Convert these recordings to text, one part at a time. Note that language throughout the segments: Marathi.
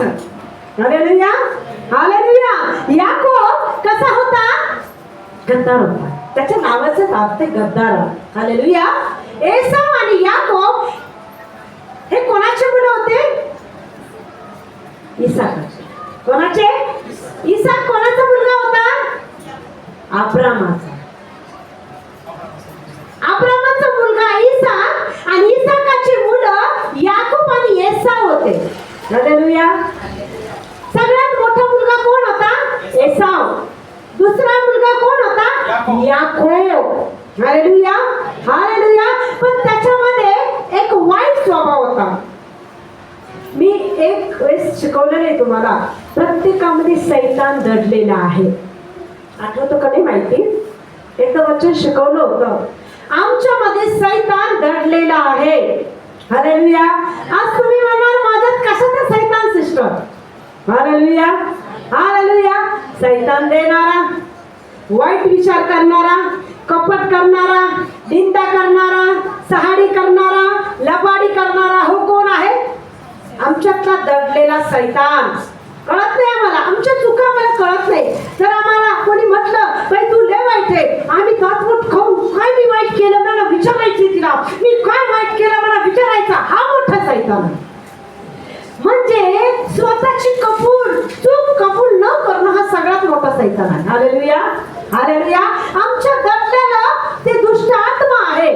याचं. Hallelujah, hallelujah. याकोब कसा होता? गद्दार होता. त्याच्या नावाचं अर्थ गद्दार. हालेलुया. एसाव आणि याकोब हे कोणाचे मुलं होते? इसाकाचे. कोणाचे? इसाक कोणाचा मुलगा होता? अब्रामाचा. अब्रामाचा मुलगा इसाक आणि इसाकाची मुलं याकूब आणि एसाव होते. हालेलुया. सगळ्यात मोठा मुलगा कोण होता? एसाव. दुसरा मुलगा कोण होता? याकोब. Hallelujah, hallelujah. पण त्याच्यामध्ये एक वाईट स्वभाव होता. मी एक वेळेस शिकवलं नाही तुम्हाला, प्रत्येकामध्ये सैतान दडलेला आहे. आठवतं का नाही माहिती? एकदा वचन शिकवलं होतं, आमच्यामध्ये सैतान दडलेला आहे. हालेलुया. आज तुम्ही म्हणाल माझ्यात कशाचा सैतान सिस्टर? Hallelujah, hallelujah. सैतान देणारा, वाईट विचार करणारा, कपट करणारा, निंदा करणारा, सहाडी करणारा, लबाडी करणारा हो कोण आहे? आमच्यातला दडलेला सैतान. कळत नाही आम्हाला, आमच्या चुका आम्हाला कळत नाही. जर आम्हाला कोणी म्हटलं बाई तू लय वाईट आहे, आम्ही दातमुट खाऊ काय मी वाईट केलं मला विचारायची, तिला मी काय वाईट केलं मला विचारायचा, हा मोठा सैतान. म्हणजे स्वतःची चूक कबूल न करणं हा सगळ्यात मोठा सैतान आहे. Hallelujah, hallelujah. आमच्या दडलेला ते दुष्ट आत्मा आहे.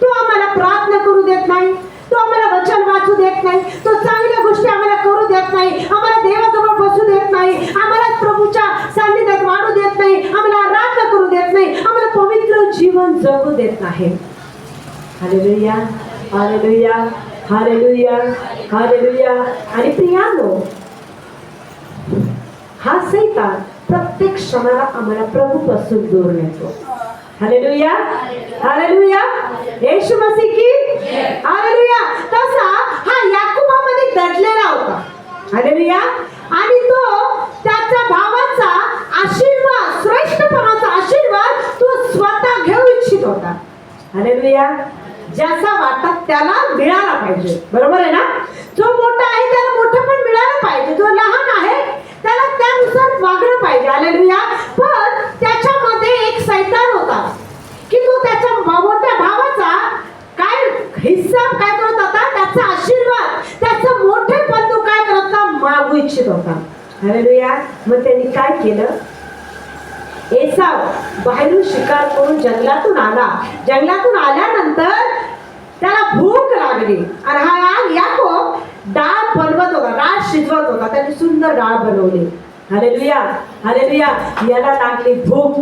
तो आम्हाला प्रार्थना करू देत नाही, तो आम्हाला वचन वाचू देत नाही, तो चांगल्या गोष्टी आम्हाला करू देत नाही, आम्हाला देवाजवळ बसू देत नाही, आम्हाला प्रभूच्या सान्निध्यात वाढू देत नाही, आम्हाला आराधना करू देत नाही, आम्हाला पवित्र जीवन जगू देत नाही. Hallelujah, hallelujah, hallelujah, hallelujah. आणि प्रियानो, हा सैतान प्रत्येक क्षणाला आम्हाला प्रभूपासून दूर नेतो. Hallelujah, hallelujah. येशू मसीह की हालेलुया. तसा हा याकोबामध्ये दडलेला होता. हालेलुया. आणि तो त्याच्या भावाचा आशीर्वाद, श्रेष्ठपणाचा आशीर्वाद तो स्वतः घेऊ इच्छित होता. हालेलुया. ज्याचा वाटा त्याला मिळाला पाहिजे. बरोबर आहे ना? जो मोठा आहे त्याला मोठं पण मिळालं पाहिजे, जो लहान आहे त्याला त्यानुसार वागलं पाहिजे. हालेलुया. पण त्याच्यामध्ये एक सैतान होता की तो त्याच्या मोठ्या भावाचा काय हिस्सा काय करत होता, त्याचा आशीर्वाद, त्याचं मोठेपण तो काय करत होता, मागू इच्छित होता. हालेलुया. मग त्यांनी काय केलं? एसाव बाहेरून शिकार करून जंगलातून आला. जंगलातून आल्यानंतर त्याला भूक लागली आणि हा याकोब डाळ बनवत होता, डाळ शिजवत होता. त्याने सुंदर डाळ बनवली. Hallelujah, hallelujah. याला लागली भूक.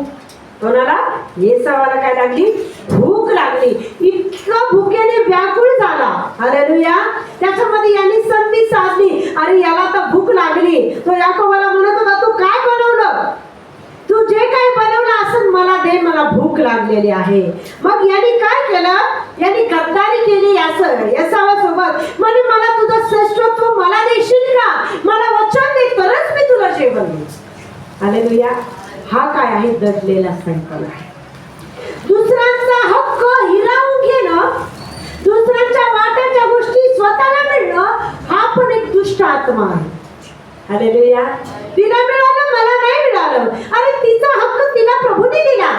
कोणाला? एसावाला काय लागली? भूक लागली. इतकं भुकेने व्याकुळ झाला. हालेलुया. त्याच्यामध्ये यांनी संधी साधली. अरे याला तर भूक लागली. तो याकोबाला म्हणत होता तू काय बनवलं? तू जे काही बनवलं असं मला दे, मला भूक लागलेली आहे. मग यांनी काय केलं? यांनी गद्दारी केली एसावासोबत. म्हणे मला तुझं श्रेष्ठत्व मला देशील का? मला वचन दे तरच मी तुला जेवण देईन. हालेलुया. हा काय आहे? दडलेला सैतान आहे. दुसऱ्यांचा हक्क हिरावून घेणं, दुसऱ्यांच्या वाट्याच्या गोष्टी स्वतःला मिळणं, हा पण एक दुष्ट आत्मा आहे. हालेलुया. तिला मिळालं, मला नाही मिळालं. अरे तिचा हक्क तिला प्रभूने दिला,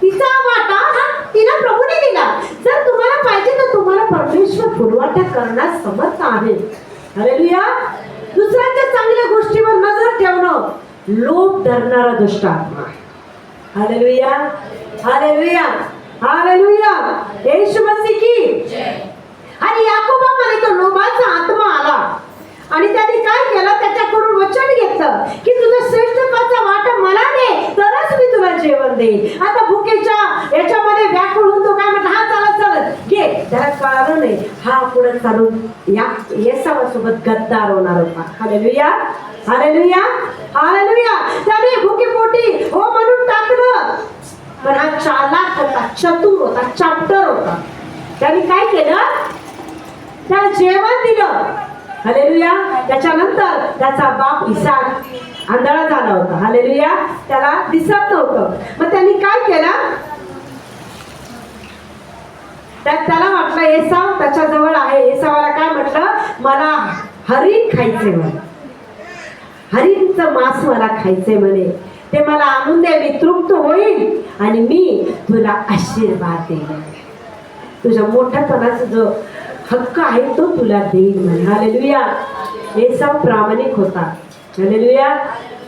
तिचा वाटा हा तिला प्रभूने दिला. जर तुम्हाला पाहिजे तर तुम्हाला परमेश्वर पुरवठा करण्यास समर्थ आहे. हालेलुया. दुसऱ्यांच्या चांगल्या गोष्टीवर नजर ठेवणं लोभ धरणारा दुष्ट आत्मा आहे. Hallelujah, hallelujah, hallelujah. येशू मसीह की. आणि याकोबामध्ये तो लोभाचा आत्मा आला आणि त्याने काय केलं? त्याच्याकडून वचन घेतलं की तुझा श्रेष्ठत्वाचा वाटा मला दे तरच मी तुला जेवण देईन. आता भुकेच्या याच्यामध्ये व्याकुळ होऊन तो काय म्हणतो, हा चालत चालत घे. त्याला कारण नाही, हा पुढे चालून या एसावासोबत गद्दार होणार होता. Hallelujah, hallelujah, hallelujah. त्याने भुकेपोटी हो म्हणून टाकलं. पण हा चालाक होता, चतुर होता, चॅप्टर होता. त्याने काय केलं? त्याला जेवण दिलं. हालेलुया. त्याच्यानंतर त्याचा बाप इसाक आंधळा झाला होता. हालेलुया. त्याला दिसत नव्हतं. मग त्यांनी काय केलं? त्याला म्हटलं एसाव त्याच्या जवळ आहे. एसावाला काय म्हटलं? मला हरिण खायचे म्हणे, हरिणचं मांस मला खायचे म्हणे, ते मला आणून दे, मी तृप्त होईल आणि मी तुला आशीर्वाद देईन, तुझ्या मोठ्यापणाचा जो हक्क आहे तो तुला देईन म्हणे. हालेलुया. एसाव प्रामाणिक होता. हालेलुया.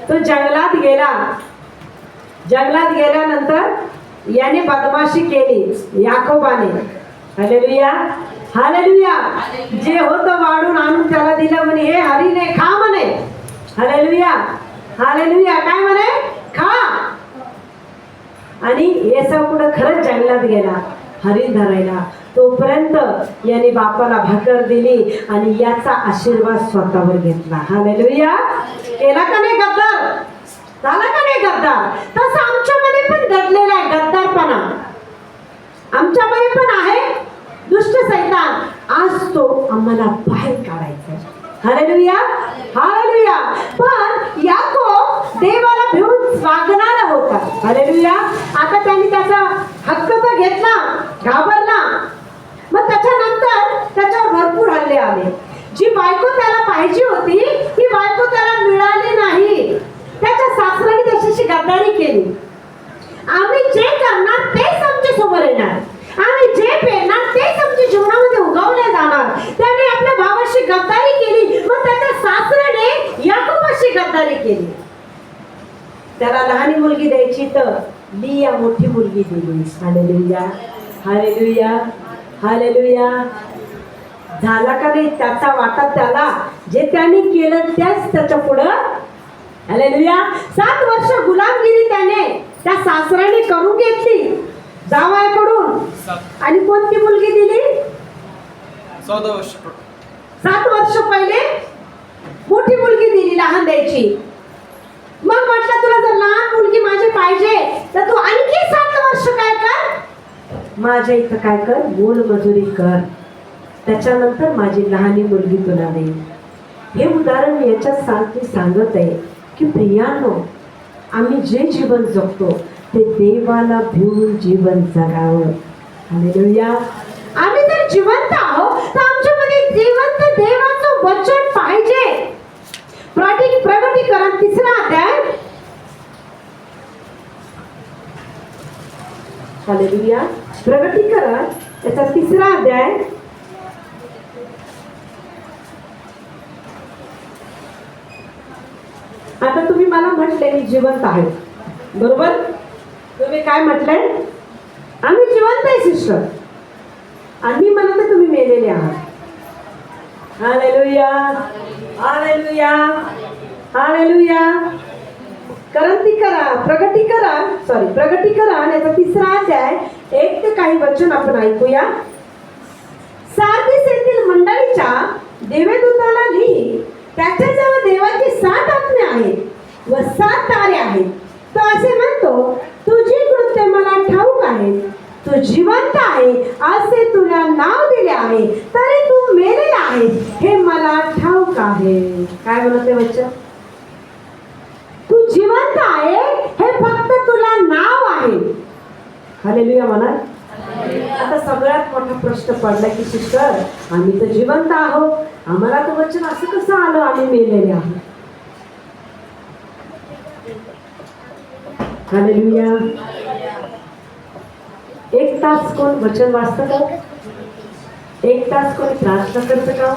तो जंगलात गेला. जंगलात गेल्यानंतर याने बदमाशी केली याकोबाने. हालेलुया. हालेलुया. जे होतं वाढून आणून त्याला दिलं म्हणे, हे हरीने खा म्हणे. हालेलुया. हालेलुया. काय म्हणे? खा. आणि एसाव कुठं खरंच जंगलात गेला हरिण धरायला. तोपर्यंत याने बापाला भाकर दिली आणि याचा आशीर्वाद स्वतःवर घेतला. हालेलुया. केला का नाही गद्दार? झाला का नाही गद्दार? तसं आमच्यामध्ये पण घडलेला आहे गद्दारपणा. आमच्यामध्ये पण आहे दुष्ट सैतान. आज तो आम्हाला बाहेर काढायचा. हालेलुया. हालेलुया. पण याकोब देवाला भिवून वागणारा होता. हालेलुया. आता त्यांनी त्याचा हक्क तर घेतला, घाबरला. मग त्याच्यानंतर त्याच्यावर भरपूर हल्ले आले. जी बायको त्याला पाहिजे होती ती बायको त्याला मिळाली नाही. त्याच्या सासऱ्याने त्याच्याशी गद्दारी केली. आम्ही जे करणार तेच आमच्या समोर येणार, आम्ही जे पेरणार तेच आमच्या जीवनामध्ये उगवले जाणार. त्याने आपल्या भावाशी गद्दारी केली. मग त्याच्या सासऱ्याने याकोबाशी गद्दारी केली. त्याला लहानी मुलगी द्यायची तर लिया मोठी मुलगी दिली. हालेलुया. हालेलुया. हालेलुया. झाला का नाही त्याचा वाटा? त्याला जे त्यांनी केलं त्याच त्याच्या पुढं. हालेलुया. 7 वर्ष गुलामगिरी त्याने त्या सासऱ्याने करून घेतली जावयाकडून. आणि कोणती मुलगी दिली? 14 वर्ष. 7 वर्ष पहिले मोठी मुलगी दिली, लहान द्यायची. मग म्हटलं तुला जर लहान मुलगी माझी पाहिजे तर तू आणखी 7 वर्ष काय कर, माझ्या इथं काय कर, मोलमजुरी कर, त्याच्यानंतर माझी लहानी मुलगी तुला देईल. हे उदाहरण याच्यासाठी सांगत आहे की प्रियांनो, आम्ही जे जीवन जगतो ते देवाला भिवून जीवन जगावं. हालेलुया. आम्ही जर जिवंत आहोत तर आमच्यामध्ये जिवंत देवाचं वचन पाहिजे. प्रगटीकरण 3रा अध्याय. हालेलुया. प्रगटीकरण त्याचा 3रा अध्याय. आता तुम्ही मला म्हटले मी जिवंत आहे, बरोबर? तुम्ही काय म्हटले? आम्ही जिवंत आहे सिस्टर. आणि म्हणत तुम्ही मेलेले आहात. हालेलुया. हालेलुया. हालेलुया. प्रगटीकरण याचा 3रा अध्याय 1 ते काही वचन आपण ऐकूया. सार्दिस येथील मंडळीच्या देवदूताला लिही, त्याच्याजवळ देवाची 7 आत्मे आहेत व 7 तारे आहेत. तो असे म्हणतो, तुझी कृत्य मला ठाऊक आहे, तू जिवंत आहे असे तुला नाव दिले आहे, तरी तू मेलेला आहे हे मला ठाऊक आहे. काय म्हणते वचन? तू जिवंत आहे हे फक्त तुला नाव आहे. हालेलुया म्हणा. आता सगळ्यात मोठा प्रश्न पडला की सिस्टर, आम्ही तर जिवंत आहोत, आम्हाला तर वचन असं कसं आलं आम्ही मेलेले आहोत? हालेलुया. 1 तास कोण वचन वाचतं का? 1 तास कोणी प्रार्थना करतं का?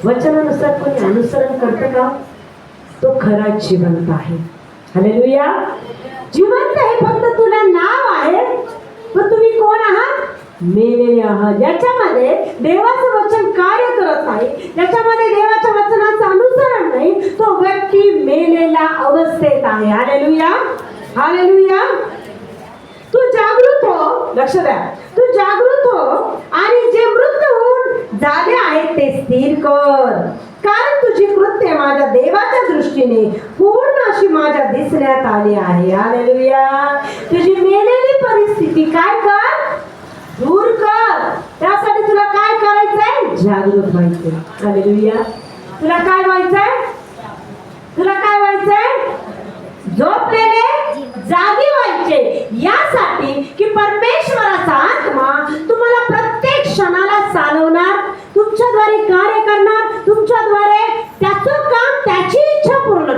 वचनानुसार कोणी अनुसरण करतं का? तो खरा जिवंत आहे. हालेलुया. जिवंत हे फक्त तुला नाव आहे, पण तुम्ही कोण आहात? मेलेले आहात. ज्याच्यामध्ये देवाचं वचन कार्य करत नाही, ज्याच्यामध्ये देवाच्या वचनाचं अनुसरण नाही, तो व्यक्ती मेलेल्या अवस्थेत आहे. हालेलुया. हालेलुया. तू जागृत हो. लक्ष द्या. तू जागृत हो आणि जे मृत होऊन झाले आहेत ते स्थिर कर, कारण तुझी कृत्य माझ्या देवाच्या दृष्टीने पूर्ण अशी माझ्या दिसण्यात आली आहे. हालेलुया. तुझी मेलेली परिस्थिती काय कर? दूर कर. त्यासाठी तुला काय करायचंय? जागृत व्हायचंय. हालेलुया. तुला काय व्हायचंय? तुला काय व्हायचंय? झोपलेले जागी व्हायचे, यासाठी की परमेश्वराचा आत्मा तुम्हाला प्रत्येक क्षणाला चालवणार, तुमच्याद्वारे कार्य करणार,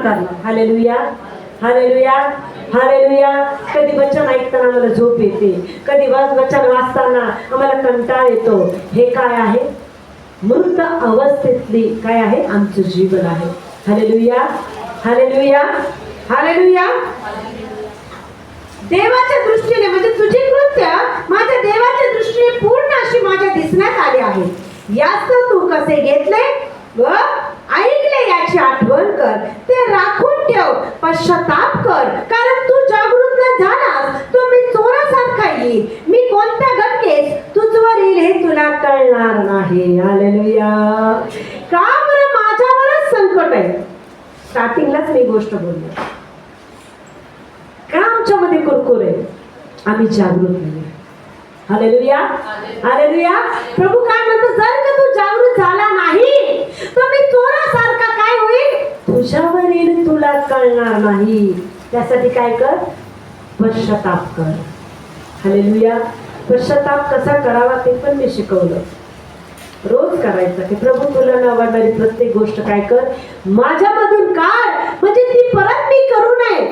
करणार. Hallelujah, hallelujah, hallelujah. कधी वचन ऐकताना आम्हाला झोप येते, कधी वचन वाचताना आम्हाला कंटाळ येतो. हे काय आहे? मृत अवस्थेतली काय आहे? आमचं जीवन आहे. Hallelujah, hallelujah, hallelujah. देवाच्या दृष्टीने म्हणजे तुझी कृत्य माझ्या देवाच्या दृष्टीने पूर्ण अशी माझ्या दिसण्यात आली आहे. यास्त तू कसे घेतले व ऐकले याची आठवण कर, ते राखून ठेव, पश्चाताप कर, कारण तू जागृत न झालास तो मी चोरासारखा येईल. मी कोणत्या घटकेस तुझवर येईल हे तुला कळणार नाही. हालेलुया. का बरं माझ्यावरच संकट आहे? स्टार्टिंगलाच मी गोष्ट बोलले, का आमच्यामध्ये कुरकुर आहे? आम्ही जागृत नाही. Hallelujah, hallelujah. प्रभू काय म्हणतो? जर का तू जागृत झाला नाही तर मी चोरासारखा काय होईल? तुझ्यावर येईल, तुला कळणार नाही. त्यासाठी काय कर? पश्चाताप कर. हालेलुया. पश्चाताप कसा करावा ते पण मी शिकवलं. रोज करायचं की प्रभू तुला न आवडणारी प्रत्येक गोष्ट काय कर? माझ्यामधून काढ, म्हणजे ती परत मी करू नये,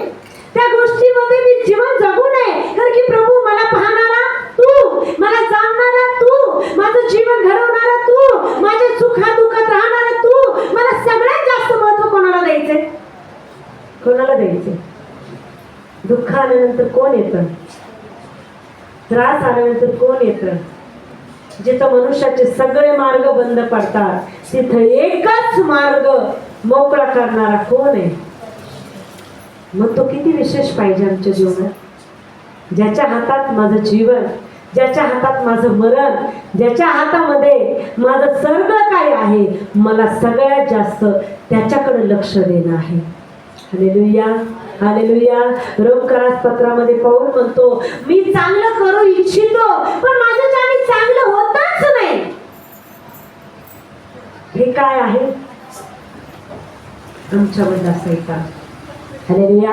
त्या गोष्टीमध्ये मी जीवन जगू नये. कारण की प्रभू मला पाहणारा तू, मला जाणणारा तू, माझं जीवन घडवणारा तू, माझ्या सुखादुःखात राहणारा तू. मला सगळ्यात जास्त महत्व कोणाला द्यायचंय? कोणाला द्यायचंय? दुःख आल्यानंतर कोण येतं? त्रास आल्यानंतर कोण येतं? जिथं मनुष्याचे सगळे मार्ग बंद पडतात तिथं एकच मार्ग मोकळा करणारा कोण आहे? मग तो किती विशेष पाहिजे आमच्या जीवनात? ज्याच्या हातात माझं जीवन, ज्याच्या हातात माझं मरण, ज्याच्या हातामध्ये माझं सगळं काय आहे, मला सगळ्यात जास्त त्याच्याकडे लक्ष देणं आहे. Hallelujah, hallelujah. रोमकरास पत्रामध्ये पौल म्हणतो, मी चांगलं करू इच्छितो पण माझ्याच्याने चांगलं होतच नाही. हे काय आहे? आमच्यामध्ये असायचा. हालेलुया.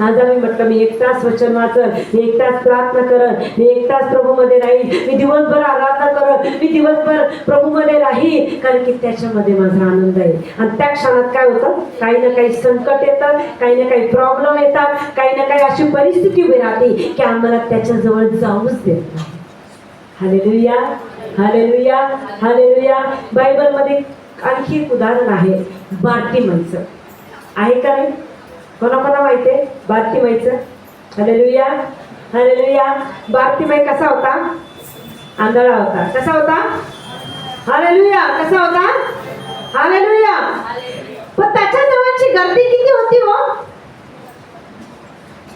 आज आम्ही म्हटलं मी 1 तास वचन वाचन, मी 1 तास प्रार्थना करत, मी 1 तास प्रभूमध्ये राहील, मी दिवसभर आराधना करत, मी दिवसभर प्रभूमध्ये राहील, कारण की त्याच्यामध्ये माझा आनंद आहे. आणि त्या क्षणात काय होतं? काही ना काही संकट येतं, काही ना काही प्रॉब्लेम येतात, काही ना काही अशी परिस्थिती उभी राहते की आम्हाला त्याच्याजवळ जाऊच देत नाही. Hallelujah, hallelujah, hallelujah. बायबलमध्ये आणखी एक उदाहरण आहे बार्तिमाईचं. आहे का नाही? कोणाकोणा माहिती आहे बार्तिमाईचं? Hallelujah, hallelujah. बार्तिमाई कसा होता? आंधळा होता. कसा होता? हालेलुया. कसा होता? हालेलुया. पण त्याच्या जवळची गर्दी किती होती हो?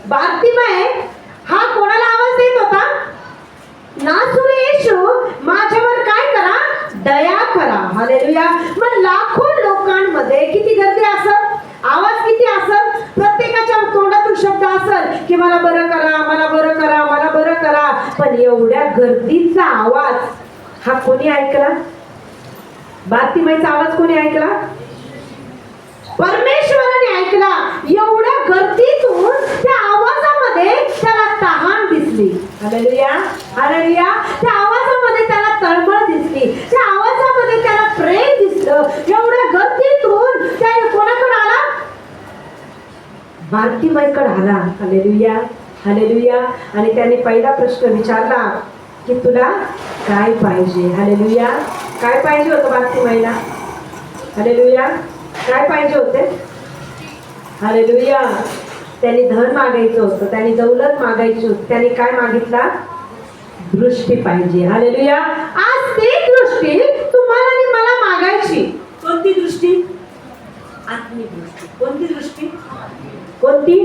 बार्तिमाई हा कोणाला आवाज देत होता? नासुरी येशू, माझ्यावर काय करा? दया करा. हालेलुया. मग लाखो लोकांमध्ये किती गर्दी असत? आवाज किती असत? प्रत्येकाच्या तोंडातून शब्द असत की मला बरं करा, मला बरं करा, मला बरं करा. पण एवढ्या गर्दीचा आवाज हा कोणी ऐकला? बार्तिमाईचा आवाज कोणी ऐकला? परमेश्वराने ऐकला. एवढ्या गर्दीतून त्या आवाजामध्ये त्याला तहान दिसली. Hallelujah, hallelujah. त्या आवाजामध्ये त्याला तळमळ दिसली, त्या आवाजामध्ये त्याला प्रेम दिसलं. एवढ्या गर्दीतून त्याने कोणाकडे आला? बार्तिमाईकडे आला. Hallelujah, hallelujah. आणि त्याने पहिला प्रश्न विचारला की तुला काय पाहिजे? हालेलुया. काय पाहिजे होतं बार्तिमाईला? हालेलुया. काय पाहिजे होते? हालेलुया. त्यांनी धन मागायचं होतं, त्यांनी दौलत मागायची होती. त्यांनी काय मागितला? दृष्टी पाहिजे. हालेलुया. आज ती दृष्टी तुम्हाला आणि मला मागायची. कोणती दृष्टी? आत्मिक दृष्टी. कोणती दृष्टी? कोणती?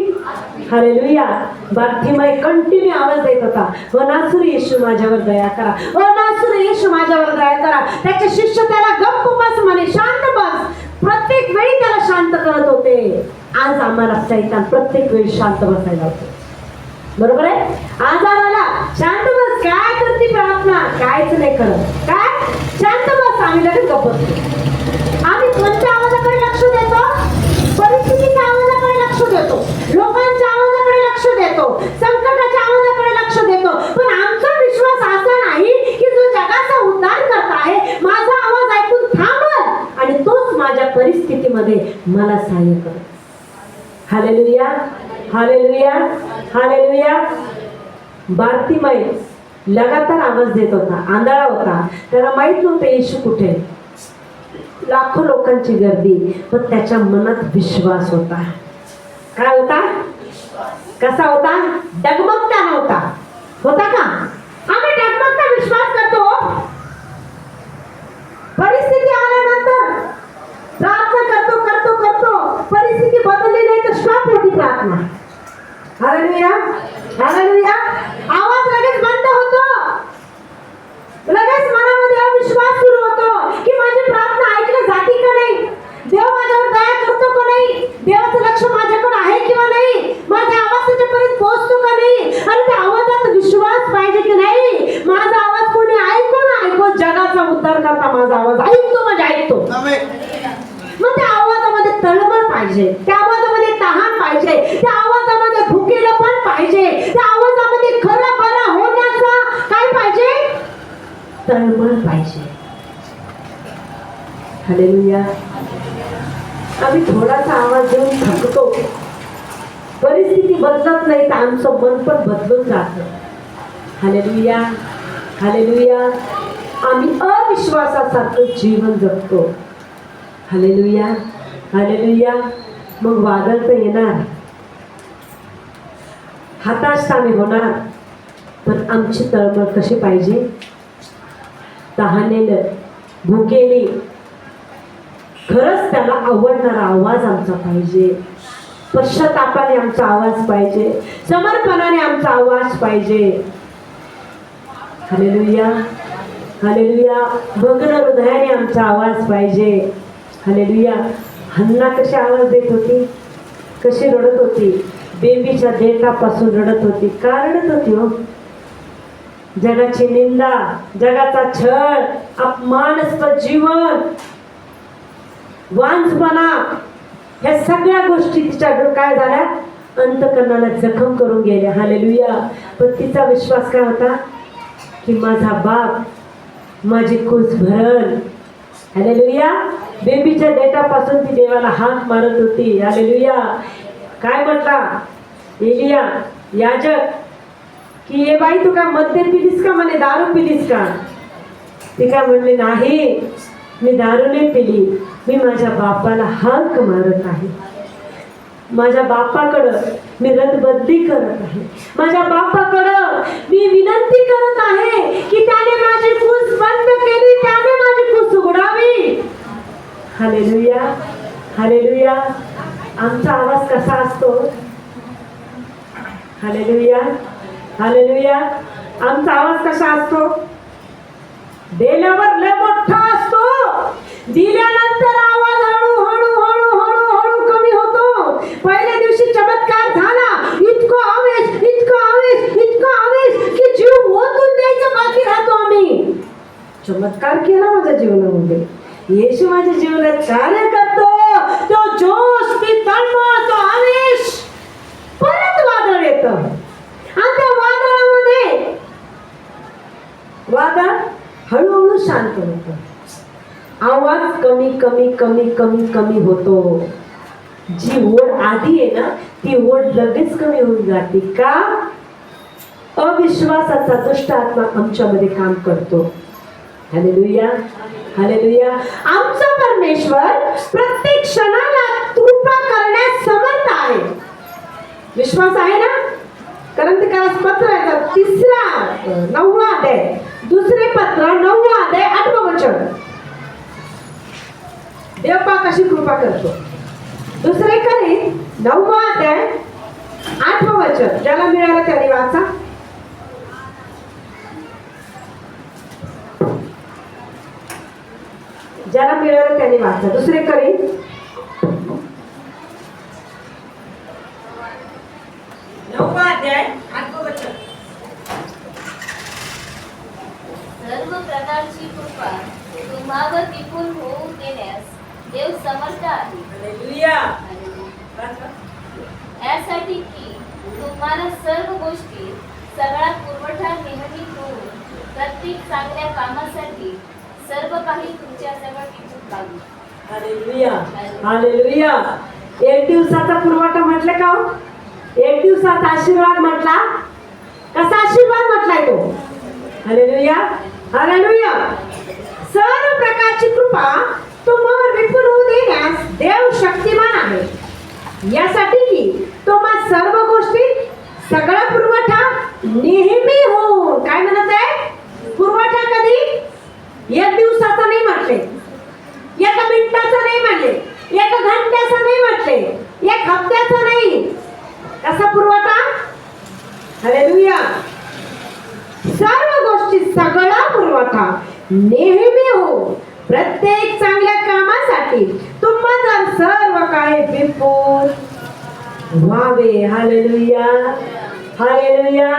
हालेलुया. बार्तिमाई कंटिन्यू आवाज देत होता, ओ नासरी येशू माझ्यावर दया करा, ओ नासरी येशू माझ्यावर दया करा. त्याचे शिष्य त्याला गप्प बस म्हणे, शांत बस. प्रत्येक वेळी त्याला शांत करत होते. आज आम्हाला सैतान प्रत्येक वेळी शांत बसायला होते. बरोबर आहे? आजार आला, शांत बस. काय करते प्रार्थना? कायच नाही करत. काय? शांत बस. आम्ही लगेच गप्प बसतो. आम्ही कोणत्या आवाजाकडे लक्ष देतो? परिस्थितीच्या आवाजाकडे लक्ष देतो, लोकांच्या आवाजाकडे लक्ष देतो, संकटाच्या आवाजाकडे लक्ष देतो. पण आमचा विश्वास असा नाही की जो जगाचा उद्धार करत आहे माझा आवाज ऐकून थांबल आणि तोच माझ्या परिस्थितीमध्ये मला सहाय्य करत. Hallelujah, hallelujah, hallelujah. बार्तिमाई लगातार आवाज देत होता, आंधळा होता. त्याला माहित नव्हतं येशू कुठे. लाखो लोकांची गर्दी, पण त्याच्या मनात विश्वास होता. काय होता? कसा होता? डगमगता नव्हता. होता का? आम्ही डगमगता विश्वास करतो. परिस्थिती आल्यानंतर प्रार्थना करतो करतो करतो, परिस्थिती बदलली नाही तर स्टॉप होती प्रार्थना. Hallelujah, hallelujah. आवाज लगेच बंद होतो. लगेच मनामध्ये अविश्वास सुरू होतो की माझी प्रार्थना ऐकली जाते का नाही, देव माझ्यावर दया करतो का नाही, देवाचं लक्ष माझ्याकडे आहे किंवा नाही, माझा आवाज त्याच्यापर्यंत पोहोचतो का नाही. आणि त्या आवाजात विश्वास पाहिजे की नाही, माझा आवाज कोणी ऐको ना ऐको, जगाचा उद्धार करता माझा आवाज ऐकतो म्हणजे ऐकतो. मग त्या आवाजामध्ये तळमळ पाहिजे, त्या आवाजामध्ये तहान पाहिजे, त्या आवाजामध्ये भुकेलं पण पाहिजे, त्या आवाजामध्ये खरं बरं होण्याचा काय पाहिजे? तळमळ पाहिजे. हालेलुया. आम्ही थोडासा आवाज देऊन थकतो, परिस्थिती बदलत नाही तर आमचं मन पण बदलून जातं. Hallelujah, hallelujah. आम्ही अविश्वासासारखं जीवन जगतो. Hallelujah, hallelujah. मग वादळ तर येणार, हताश आम्ही होणार, पण आमची तळमळ कशी पाहिजे? तहानेलं, भुकेली, खरंच त्याला आवडणारा आवाज आमचा पाहिजे. पश्चातापाने आमचा आवाज पाहिजे, समर्पणाने आमचा आवाज पाहिजे. Hallelujah, hallelujah. भग्न हृदयाने आमचा आवाज पाहिजे. हालेलुया. हन्ना कशी आवाज देत होती, कशी रडत होती, बेबीच्या देठापासून रडत होती. का रडत होती हो? जगाची निंदा, जगाचा छळ, अपमानास्पद जीवन, वांझपणा, ह्या सगळ्या गोष्टी तिच्या काय झाल्या? अंतकरणाला जखम करून गेल्या. हालेलुया. पण तिचा विश्वास काय होता की माझा बाप माझी कुस भरल. हालेलुया. बेबीच्या देठापासून ती देवाला हाक मारत होती. हालेलुया. काय म्हटला एलिया याजक की ये बाई तू काय मद्य पिलीस का, म्हणे दारू पिलीस का? ती काय म्हणली नाही, मी दारू नाही पिली, मी माझ्या बापाला हाक मारत आहे. माझ्या बापाकडं मी रदबदली करत आहे, माझ्या बापाकडं मी विनंती करत आहे की त्याने माझी कुस बंद केली, त्याने माझी कुस उघडावी. Hallelujah, hallelujah. आमचा आवाज कसा असतो? Hallelujah, hallelujah. आमचा आवाज कसा असतो? दिल्यावर लय मोठा असतो, दिल्यानंतर आवाज हळूहळू हळूहळू हळू कमी होतो. पहिल्या दिवशी चमत्कार झाला, इतकं आवेश, इतकं आवेश, इतकं आवेश की जीव ओतून द्यायचं बाकी राहतो. आम्ही चमत्कार केला माझ्या जीवनामध्ये, येशू माझ्या जीवनात कार्य करतो, तो जोश, ती तळमळ, तो आवेश. परत वादळ येतं आणि त्या वादळामध्ये वादळ हळूहळू शांत होतं, आवाज कमी कमी कमी कमी कमी होतो. जी ओढ आधी आहे ना, ती ओढ लगेच कमी होऊन जाते. का? अविश्वासाचा दुष्ट आत्मा आमच्यामध्ये काम करतो. Hallelujah, hallelujah. आमचा परमेश्वर प्रत्येक क्षणाला कृपा करण्यास समर्थ आहे. विश्वास आहे ना? करंतिकास पत्र आहे, 3-9 अध्याय, 2 पत्र 9 अध्याय 8 वचन. देव पा कशी कृपा करतो. 2 Corinth 9 अध्याय 8 वचन. ज्याला मिळालं त्याने वाचा. ज्याला मिळालं त्याने वाचा. 2 Corinth 9 अध्याय 8 वचन. सर्व प्रकारची कृपा तुम्हावर विपुल होऊ देण्यास देव समर्थ आहे. हालेलुया. यासाठी की तुम्हाला सर्व गोष्टी सगळा पुरवठा नेहमी होऊन प्रत्येक चांगल्या कामासाठी सर्व काही तुमच्याजवळ विपुल लागू. Hallelujah, hallelujah. एक दिवसाचा पुरवठा म्हटलं का हो? एक दिवसाचा आशीर्वाद म्हटला. कसा आशीर्वाद म्हटलाय तो? Hallelujah, hallelujah. सर्व प्रकारची कृपा तुम्हावर विपुल होऊ देण्यास देव शक्तिमान आहे, यासाठी की तुम्हा सर्व गोष्टी सगळा पुरवठा नेहमी हो. काय म्हणत आहे? पुरवठा कधी? एक दिवसाचा नाही म्हटले, एका मिनिटाचा नाही म्हटले, एका घंट्याचा नाही म्हटले, एक हप्त्याचा नाही. कसा पुरवठा? हालेलुया. सर्व गोष्टी सगळा पुरवठा नेहमी हो, प्रत्येक चांगल्या कामासाठी तुम्हाला सर्व काही विपुल व्हावे. Hallelujah, hallelujah.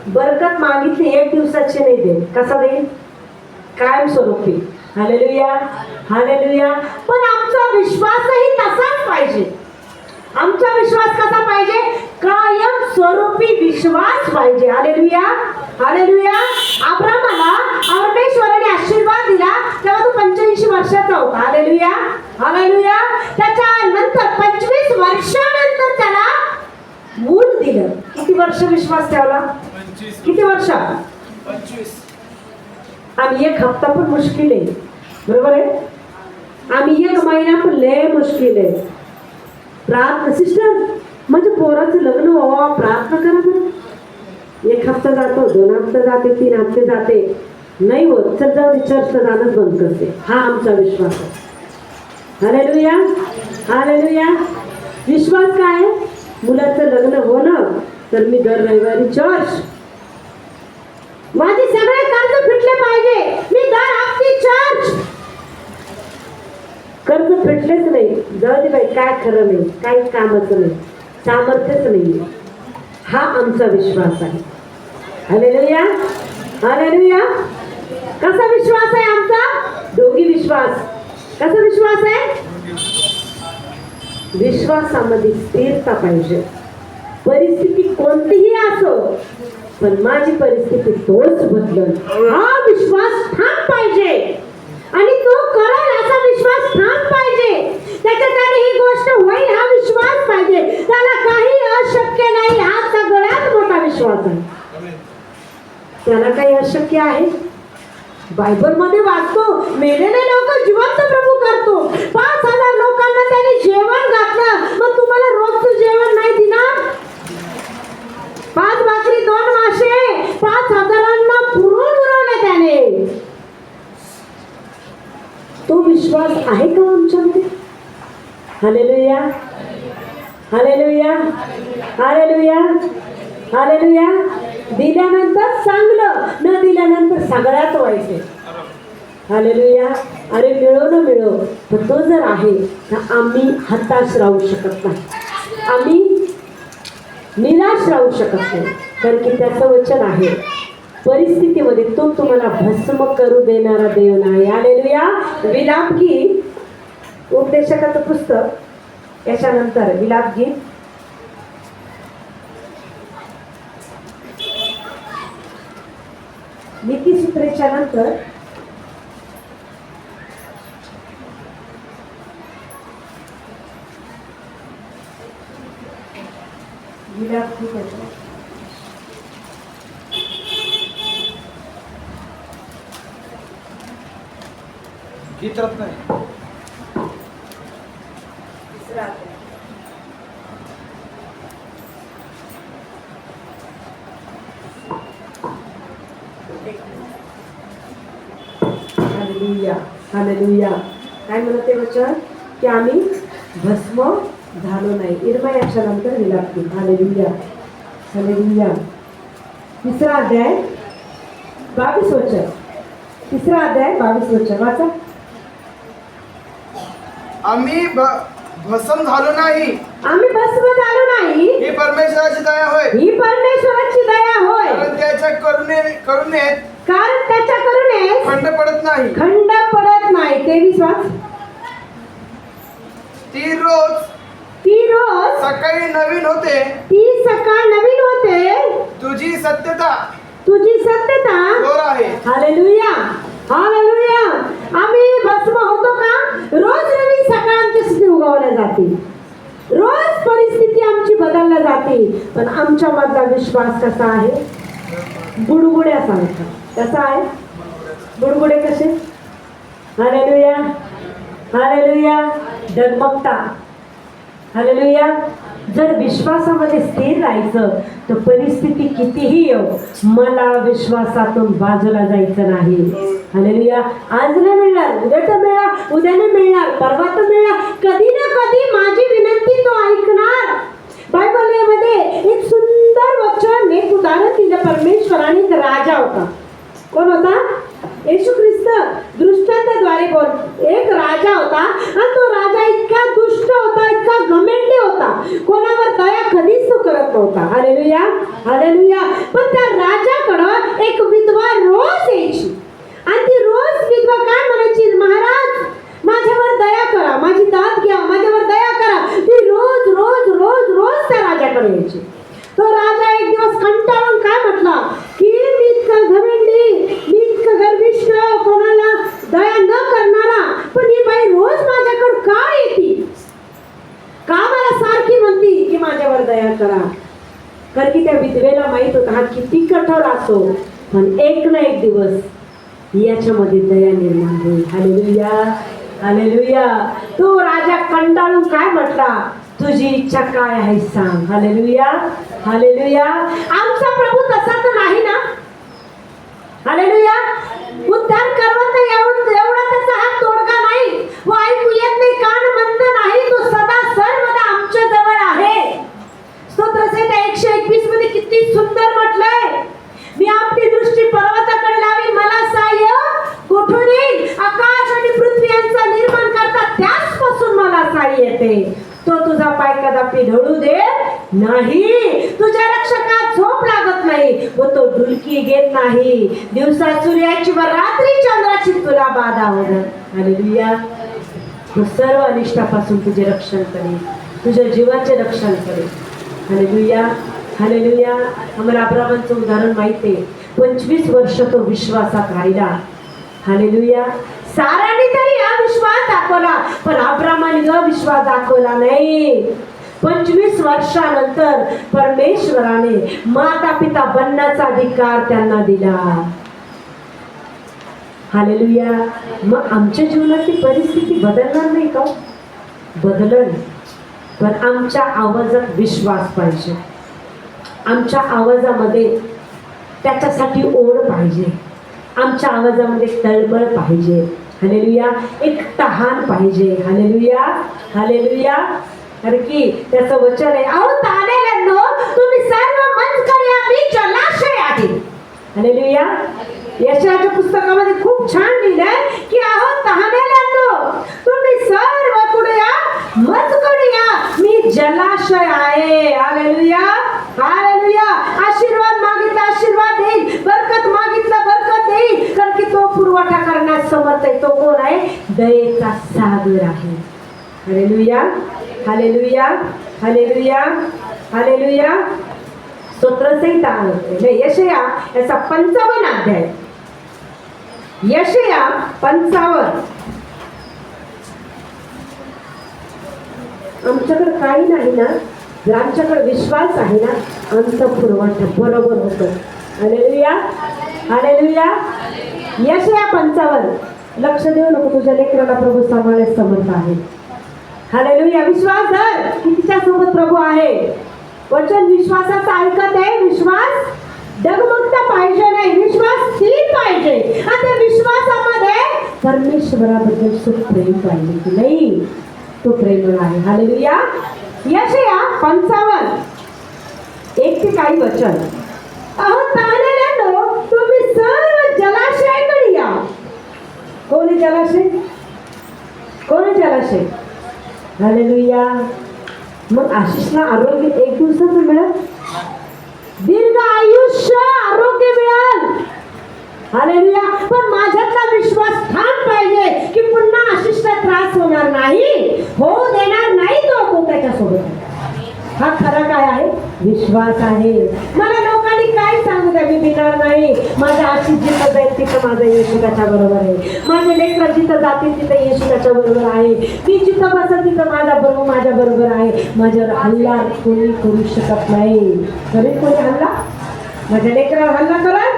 बरकत मागितली एक दिवसाची नाही देईल. कसा देईल? कायमस्वरूपी. Hallelujah, hallelujah. पण आमचा विश्वासही तसाच पाहिजे. आमचा विश्वास कसा पाहिजे? कायम स्वरूपी विश्वास पाहिजे. Hallelujah, hallelujah. अब्रामाला परमेश्वराने आशीर्वाद दिला तेव्हा तो 85 वर्षाचा होता. Hallelujah, hallelujah. त्याच्यानंतर 25 वर्षानंतर त्याला मूल दिलं. किती वर्ष विश्वास ठेवला? 25. किती वर्ष? 25. आम्ही एक हप्ता पण मुश्किल आहे, बरोबर आहे. आम्ही एक महिना पण लय मुश्किल आहे. प्रार्थना सिस्टर, म्हणजे पोराचं लग्न व्हावं, प्रार्थना करा बरं. एक हप्ता जातो, 2 हप्ते जाते, 3 हप्ते जाते, नाही होत. चल जाऊ दे, चर्चला जाणंच बंद करते. हा आमचा विश्वास आहे. Hallelujah, hallelujah. विश्वास काय आहे? मुलाचं लग्न होणं, तर मी दर रविवारी चर्च, माझे सगळे कर्ज फिटले पाहिजे, मी दर हप्ते चर्च. कर्ज फिटलेच नाही, जाऊ दे बाई, काय खरं नाही, काही कामाचं नाही, सामर्थ्यच नाही. हा आमचा विश्वास आहे. Hallelujah, hallelujah. कसा विश्वास आहे आमचा? दोघी विश्वास. कसा विश्वास आहे? विश्वासामध्ये स्थिरता पाहिजे. परिस्थिती कोणतीही असो, पण माझी परिस्थिती तोच बदलल, हा विश्वास ठाम पाहिजे. आणि तो करेल असा विश्वास ठाम पाहिजे. त्याच्यासाठी ही गोष्ट होईल हा विश्वास पाहिजे. त्याला काही अशक्य नाही, हा सगळ्यात मोठा विश्वास आहे. त्याला काही अशक्य आहे? बायबल मध्ये वाचतो, मेलेले लोक जिवंत प्रभू करतो. 5,000 लोकांना त्याने जेवण घातलं. मग तुम्हाला रोजचं जेवण नाही दिणार? 5 भाकरी 2 मासे 5,000 पुरून उरवले त्याने. तो विश्वास आहे का आमच्यामध्ये? Hallelujah, hallelujah, hallelujah, hallelujah. दिल्यानंतर चांगलं, न दिल्यानंतर सगळ्यात वाईट. हालेलुया. अरे मिळो न मिळो, पण तो जर आहे तर आम्ही हताश राहू शकत नाही, आम्ही निराश राहू शकत नाही. कारण की त्याचं वचन आहे, परिस्थितीमध्ये तो तुम्हाला भस्म करू देणारा देव नाही. हालेलुया. विलाप गीत, उपदेशकाचं पुस्तक, याच्यानंतर विलाप गीत, नीतिसूत्रेच्या नंतर विलाप गीत आहे. गीत रत्न आहे. तिसरा अध्याय. Hallelujah, hallelujah. काय म्हणत ते वचन? की आम्ही भस्म झालो नाही. इर्मयाच्या नंतर विलाप गीत. Hallelujah, hallelujah. तिसरा अध्याय 22 वचन. तिसरा अध्याय 22 वचन वाचा. आम्ही भस्म झालो नाही, आम्ही भस्म झालो नाही, ही परमेश्वराची दया होय. ही परमेश्वराची दया होय. कारण त्याच्या करुणेत कारण त्याच्या करुणेत खंड पडत नाही. खंड पडत नाही. 23 वाच. ती रोज सकाळी नवीन होते. ती सकाळ नवीन होते. तुझी सत्यता जोर आहे. Hallelujah, hallelujah. आम्ही भस्म होतो का? रोज नवीन सकाळ आमची स्थिती उगवल्या जाते. जाते, पण आमच्या मधला विश्वास कसा आहे? बुडबुड्यासारखा. कसा आहे? बुडबुडे कसे? हालेलुया, हालेलुया, डगमगता. हालेलुया. जर विश्वासामध्ये स्थिर राहायचं तर परिस्थिती कितीही येऊ, मला विश्वासातून बाजूला जायचं नाही. हालेलुया. आज नाही मिळणार, उद्या तर मिळणार, उद्या नाही मिळणार, परवा तर मिळणार, कधी ना कधी माझी विनंती तो ऐकणार. बायबलमध्ये एक सुंदर वचन, एक उदाहरण दिलं परमेश्वराने. एक राजा होता. कोण होता? येशू ख्रिस्त दृष्टांताद्वारे बोल. एक राजा होता आणि तो राजा इतका दुष्ट होता, इतका घमेंडी होता, कोणावर दया कधीच तो करत नव्हता. Hallelujah, hallelujah. पण त्या राजाकडं एक विधवा रोज यायची आणि ती रोज विधवा काय म्हणायची? महाराज, माझ्यावर दया करा, माझी दाद घ्या, माझ्यावर दया करा. ती रोज रोज रोज रोज त्या राजाकडे यायची. तो राजा एक दिवस कंटाळून काय म्हटला की मी इतका घमेंडी, मी इतका गर्विष्ठ, कोणाला दया न करणारा, पण ही बाई रोज माझ्याकडे का येते? का मला सारखी म्हणती की माझ्यावर दया करा? कारण की त्या विधवेला माहित होता हा किती कठोर असो, पण एक ना एक दिवस याच्यामध्ये दया निर्माण होईल. Hallelujah, hallelujah. तो राजा कंटाळून काय म्हटला? तुझी इच्छा काय आहे सांग. Hallelujah, hallelujah. आमचा प्रभू तसा तर नाही ना. हालेलुया. उद्धार करवत एवढा त्याचा हात तोडगा नाही, व ऐकू येत नाही, कान मंद नाही, तो सदा सर्वदा आमच्या जवळ आहे. स्तोत्रसंहिता 121 मध्ये किती सुंदर म्हटलंय, मी आपली दृष्टी पर्वताकडे लावी, मला सहाय्य कुठून येईल? आकाश आणि पृथ्वी यांचा निर्माण करता त्याचपासून मला सहाय्य येते. तो तुझा पाय कदापि ढळू देत नाही, तुझ्या रक्षकात झोप लागत नाही व तो डुलकी घेत नाही. दिवसा सूर्याची व रात्री चंद्राची तुला बाधा होणार. हालेलुया. तो सर्व अनिष्टापासून तुझे रक्षण करेल, तुझ्या जीवाचे रक्षण करेल. Hallelujah, hallelujah. आम्हाला अब्रामाचं उदाहरण माहिती आहे. 25 वर्ष तो विश्वासात राहिला. हालेलुया. साराने तरी अविश्वास दाखवला, पण अब्रामाने अविश्वास दाखवला नाही. 25 वर्षानंतर परमेश्वराने माता पिता बनण्याचा अधिकार त्यांना दिला. हालेलुया. मग आमच्या जीवनाची परिस्थिती बदलणार नाही का? बदलल, पण आमच्या आवाजात विश्वास पाहिजे, आमच्या आवाजामध्ये त्याच्यासाठी ओढ पाहिजे, आमच्या आवाजामध्ये तळमळ पाहिजे. हालेलुया. एक तहान पाहिजे. Hallelujah, hallelujah. कारण की त्याचं वचन आहे, अहो तानेल्यांनो, तुम्ही सर्व मनकरी आम्ही जलाशय आहे. हालेलुया. यशाच्या पुस्तकामध्ये खूप छान लिहिलंय की अहो तानेल्यांनो, तुम्ही सर्व कुठे या? मनकरी या, मी जलाशय आहे. Hallelujah, hallelujah. आशीर्वाद मागितला आशीर्वाद देईल, बरकत मागितला बरकत देईल, कारण की तो पुरवठा करण्यास समर्थ आहे. तो कोण आहे? दयेचा सागर आहे. Hallelujah, hallelujah, hallelujah, hallelujah. स्तोत्रसंहिता यशया याचा 55 अध्याय. यशया 55. आमच्याकडे काही नाही ना, जर आमच्याकडे विश्वास आहे ना, आमचा पुरवठा बरोबर होतं. Hallelujah, hallelujah. यशया 55. लक्ष देऊ नको, तुझ्या लेकराला प्रभू सांभाळण्यास समर्थ आहे. हालेलुया. विश्वास धर की तिच्या सोबत प्रभू आहे. वचन विश्वासाचा ऐकत आहे. विश्वास डगमगता पाहिजे नाही, विश्वास स्थिर पाहिजे. आणि त्या विश्वासामध्ये परमेश्वराबद्दल सुख प्रेम पाहिजे की नाही, तो प्रेमळ आहे. हालेलुया. यशया 55 1 ते काही वचन. अहो तानेल्यांनो, तुम्ही सर्व जलाशयाकडे या. कोणी जलाशय? कोणी जलाशय? हालेलुया. मग आशिषला आरोग्य 1 दिवसाचं मिळेल, दीर्घ आयुष्य आरोग्य मिळेल. हालेलुया. पण माझ्यातला विश्वास ठाम पाहिजे की पुन्हा आशिषला त्रास होणार नाही, होऊ देणार नाही. तो त्याच्यासोबत हा खरा काय आहे? विश्वास आहे. मला लोकांनी काय सांगू तिथे मी भिणार नाही. माझ्या आशीष जिथं जाईल तिथं माझा येशू त्याच्या बरोबर आहे. माझे लेकरं जिथं जातील तिथं येशू त्याच्या बरोबर आहे. मी जिथं बसेल तिथं माझ्या बरोबर आहे. माझ्यावर हल्ला कोणी करू शकत नाही. तरी कोणी हल्ला माझ्या लेकरावर हल्ला करल,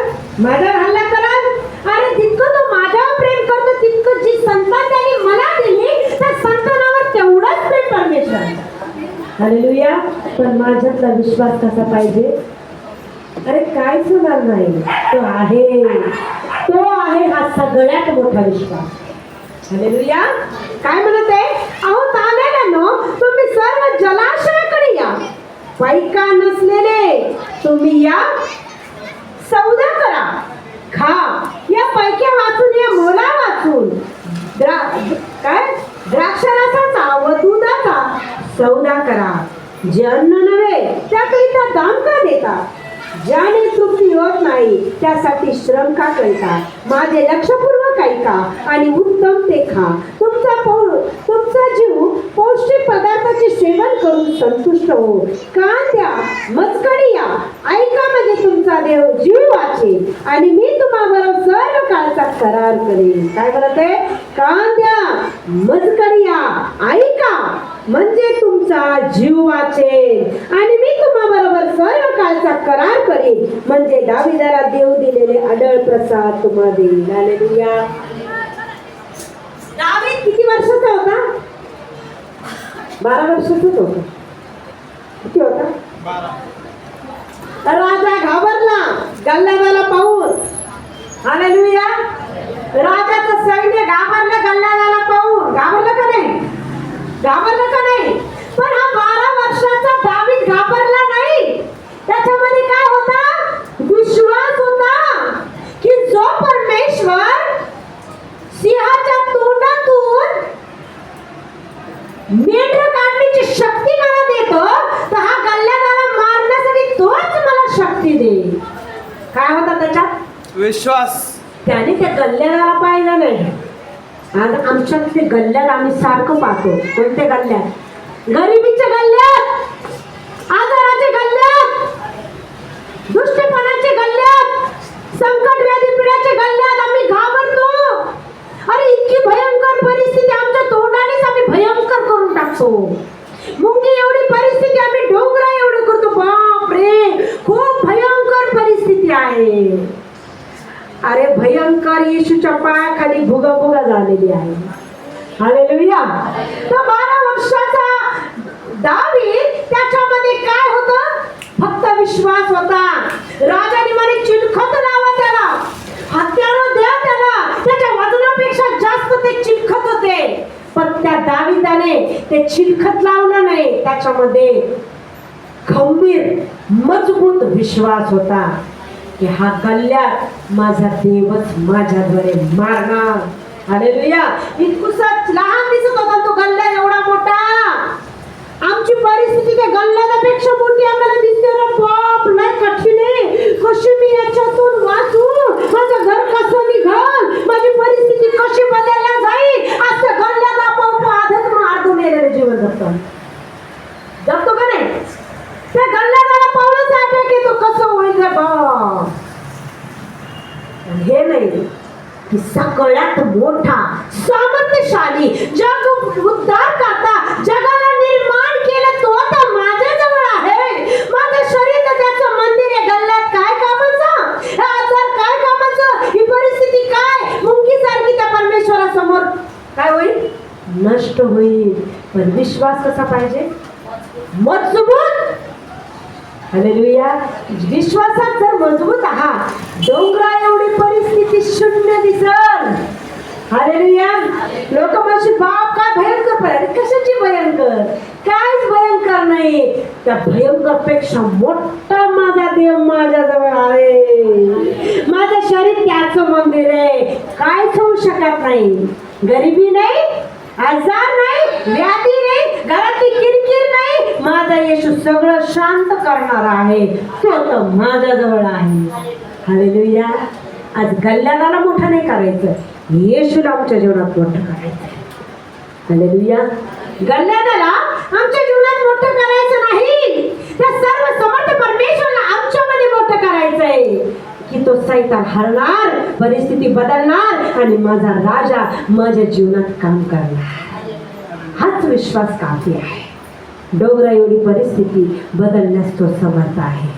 माझ्यावर हल्ला करल. अरे जितकं तो माझ्यावर प्रेम करतो तितकं जी संतान त्याने मला दिली त्या संतानावर तेवढंच प्रेम परमेश्वर. हालेलुया. पण माझ्यातला विश्वास कसा पाहिजे? अरे काहीच होणार नाही. तो आहे हा सगळ्यात मोठा विश्वास. हालेलुया. काय म्हणत आहे? अहो तान्यानो, तुम्ही सर्व जलाशयाकडे या. पैका नसलेले तुम्ही या, सौदा करा, खा. या पैक्या वाचून, या मोला वाचून द्राक्षारसाचा व दुधाचा सौदा करा. जे अन्न नव्हे त्याकरिता दाम का देता? ज्याने तृप्ती होत नाही त्यासाठी श्रम का करता? माझे लक्षपूर्वक ऐका आणि उत्तम ते खा. तुमचा जीव पौष्टिक पदार्थाचे सेवन करून संतुष्ट हो. कान द्या, मजकडी या, ऐका म्हणजे तुमचा देव जीव वाचेल आणि मी तुम्हाबरोबर सर्व काळचा करार करेन. काय म्हणत आहे? कान द्या, मजकडी या, ऐका म्हणजे तुमचा जीव वाचेल आणि मी तुम्हाबरोबर सर्व काळचा करार करेन. म्हणजे दाविदाला देव दिलेले अडळ प्रसाद तुम्हाला देईल. हालेलुया. दावीद किती वर्षाचा होता? 12 वर्षाचाच होता. किती होता? 12. राजा घाबरला गल्लादाला पाहून. हालेलुया. राजाचं सैन्य घाबरलं गल्लादाला पाहून. घाबरलं का नाही? पण हा 12 वर्षाचा दावीद घाबरला नाही. त्याच्यामध्ये काय होता? विश्वास होता की जो परमेश्वर सिंहाच्या तोंडातून मेंढरं काढण्याची शक्ती मला देतो, तर हा गल्ल्यादाला मारण्यासाठी तोच मला शक्ती देईल. काय होता त्याच्यात? विश्वास. त्याने त्या गल्ल्यादाला पाहिलं नाही. आज आमच्यात ते गल्ल्यात आम्ही सारखं पाहतो. कोणते गल्ल्यात? गरिबीच्या गल्ल्यात, आजाराचे गल्ल्यात, दुष्टपणाचे गल्ल्यात, संकट व्याधी पिढ्याचे गल्ल्यात आम्ही घाबरतो. अरे इतकी भयंकर परिस्थिती आमच्या तोंडानेच आम्ही भयंकर करून टाकतो. मुंगी एवढी परिस्थिती आम्ही डोंगरा एवढं करतो. बाप रे, खूप भयंकर परिस्थिती आहे. अरे भयंकर येशूच्या पायाखाली भुगा झालेली आहे. हालेलुया. तर 12 वर्षाचा दावीद, त्याच्यामध्ये काय होतं? फक्त विश्वास होता. राजाने म्हणे चिलखत लावा त्याला, हत्यारं द्या त्याला. त्याच्या वजनापेक्षा जास्त ते चिलखत होते. पण त्या दाविदाने ते चिलखत लावलं नाही. त्याच्यामध्ये खंबीर मजबूत विश्वास होता की हा गल्ल्यात माझा देवच माझ्याद्वारे मारणार. हालेलुया. इतकुसा लहान दिसत होता तो गल्ला, एवढा मोठा. आमची परिस्थिती त्या गल्ल्यापेक्षा मोठी आम्हाला दिसते. बाप नाही कठीण आहे. कशी मी याच्यातून वाचू? माझं घर कसं निघल? माझी परिस्थिती कशी बदलल्या जाईल? आज त्या गल्ल्याला पाहून आधीच मारून येणारे जीवन जगतो का नाही? त्या गल्ल्याला पाहूनच आठवत की तो कसं होईल रे बाप. हे नाही की सगळ्यात मोठा सामर्थ्यशाली जग उद्धार करता जगाला निर्माण केलं तो आता माझ्या जवळ आहे. माझं शरीर तर त्याचं मंदिर आहे. गल्ल्यात काय कामाचं? आजार काय कामाचं? ही परिस्थिती काय? मुंगीसारखी त्या परमेश्वरासमोर काय होईल? नष्ट होईल. पण विश्वास कसा पाहिजे? मजबूत. हालेलुया. विश्वासात जर मजबूत आहात, डोंगरा एवढी परिस्थिती शून्य दिसल. हालेलुया. लोक म्हणतील बाप काय भयंकर परिस्थिती. कशाची भयंकर? काहीच भयंकर नाही. त्या भयंकर पेक्षा मोठा माझा देव माझ्याजवळ आहे. माझं शरीर त्याचं मंदिर आहे. काहीच होऊ शकत नाही. गरिबी नाही, आजार नाही, व्याधी नाही, घरातली किरकिर नाही. माझा येशू सगळं शांत करणार आहे. तो तर माझ्याजवळ आहे. हालेलुया. आज गल्ल्याला मोठं नाही करायचं, येशूला आमच्या जीवनात मोठं करायचं. हालेलुया. गल्ल्याला आमच्या जीवनात मोठं करायचं नाही, त्या सर्व समर्थ परमेश्वराला आमच्यामध्ये मोठं करायचं करायचंय की तो सैतान हरणार, परिस्थिती बदलणार आणि माझा राजा माझ्या जीवनात काम करणार. हाच विश्वास काफी आहे. डोंगरा एवढी परिस्थिती बदलण्यास तो समर्थ आहे.